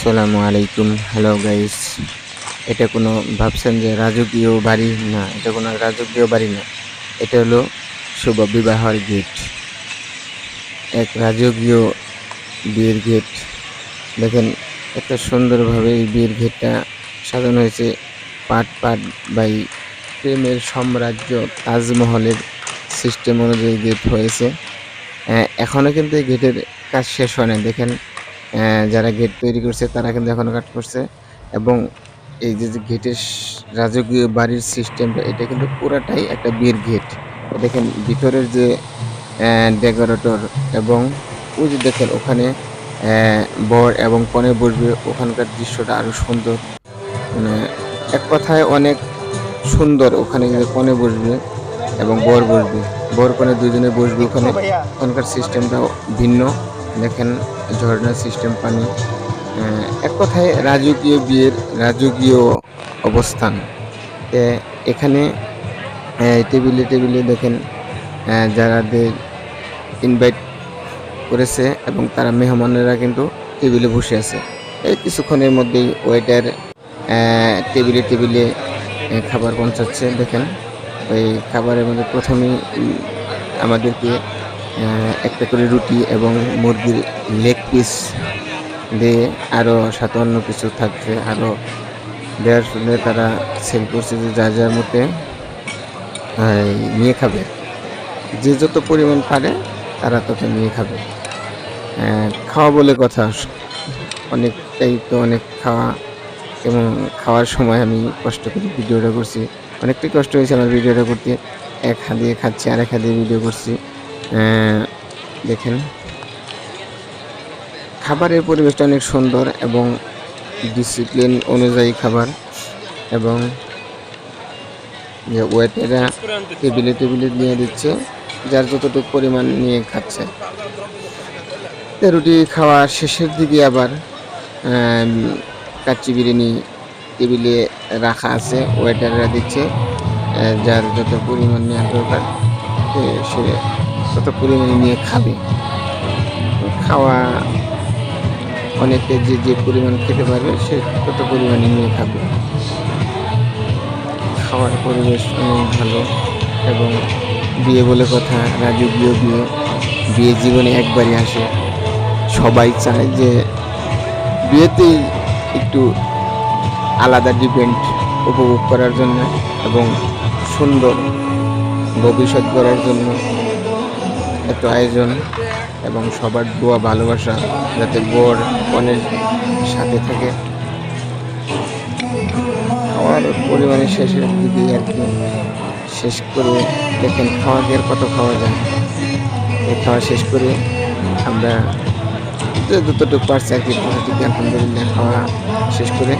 আসসালামু আলাইকুম। Hello guys, এটা কোনো ভাবছেন যে রাজকীয় বাড়ি না, এটা কোনো রাজকীয় বাড়ি না, এটা হলো শুভ বিবাহের গেট। এক রাজকীয় বিয়ের গেট। দেখেন এত সুন্দরভাবে এই বিয়ের গেটটা সাজানো হয়েছে। পাট পাট বাই প্রেমের সাম্রাজ্য তাজমহলের সিস্টেম অনুযায়ী গেট হয়েছে। এখনও কিন্তু এই গেটের কাজ শেষ হয় নাই। দেখেন যারা গেট তৈরি করছে তারা কিন্তু এখনও কাজ করছে, এবং এই যে গেটের রাজকীয় বাড়ির সিস্টেমটা, এটা কিন্তু পুরাটাই একটা বিয়ের গেট। দেখেন ভিতরের যে ডেকোরেটর, এবং ওই যে দেখেন ওখানে বর এবং কনে বসবে, ওখানকার দৃশ্যটা আরো সুন্দর। মানে এক কথায় অনেক সুন্দর। ওখানে যে কনে বসবে এবং বর বসবে, বর কনে দুজনে বসবে ওখানে। ওখানকার সিস্টেমটাও ভিন্ন। দেখেন ঝর্ণার সিস্টেম, পানি। এক কথায় রাজকীয় বিয়ের রাজকীয় অবস্থান। এখানে টেবিলে টেবিলে দেখেন যারাদের ইনভাইট করেছে এবং তারা মেহমানেরা কিন্তু টেবিলে বসে আছে। এই কিছুক্ষণের মধ্যেই ওয়েটার টেবিলে টেবিলে খাবার পৌঁছাচ্ছে। দেখেন ওই খাবারের মধ্যে প্রথমেই আমাদেরকে একটা করে রুটি এবং মুরগির লেগ পিস দিয়ে আরও সাথে অন্য কিছু থাকছে, আরও দেওয়ার শুনে তারা সেল করছে যে যার যার মধ্যে নিয়ে খাবে। যে যত পরিমাণ পারে তারা তত নিয়ে খাবে। খাওয়া বলে কথা, অনেকটাই তো অনেক খাওয়া। এবং খাওয়ার সময় আমি কষ্ট করে ভিডিওটা করছি, অনেকটাই কষ্ট হয়েছে আমার ভিডিওটা করতে। এক হাত দিয়ে খাচ্ছি, আর এক হাত দিয়ে ভিডিও করছি। দেখেন খাবারের পরিবেশটা অনেক সুন্দর এবং ডিসিপ্লিন অনুযায়ী খাবার, এবং যে ওয়েটাররা টেবিলে টেবিলে নিয়ে দিচ্ছে, যার যতটুকু পরিমাণ নিয়ে খাচ্ছে। রুটি খাওয়া শেষের দিকে আবার কাচ্চি বিরিয়ানি টেবিলে রাখা আছে, ওয়েটাররা দিচ্ছে। যার যত পরিমাণ নেওয়ার দরকার সে তত পরিমাণে নিয়ে খাবে। খাওয়া অনেকে যে যে পরিমাণ খেতে পারবে সে তত পরিমাণে নিয়ে খাবে। খাওয়ার পরিবেশ অনেক ভালো, এবং বিয়ে বলে কথা, রাজকীয় বিয়ে। বিয়ে জীবনে একবারই আসে। সবাই চায় যে বিয়েতেই একটু আলাদা ডিপেন্ড উপভোগ করার জন্য এবং সুন্দর ভবিষ্যৎ করার জন্য এত আয়োজন, এবং সবার দোয়া ভালোবাসা যাতে বর কনের সাথে থাকে। খাওয়ার পরিমাণে শেষের দিকে আর কি শেষ করে দেখেন খাওয়া গিয়ে কত খাওয়া যায়। এই খাওয়া শেষ করে আমরা যতটুকু পারছি আর কি, আলহামদুলিল্লাহ খাওয়া শেষ করে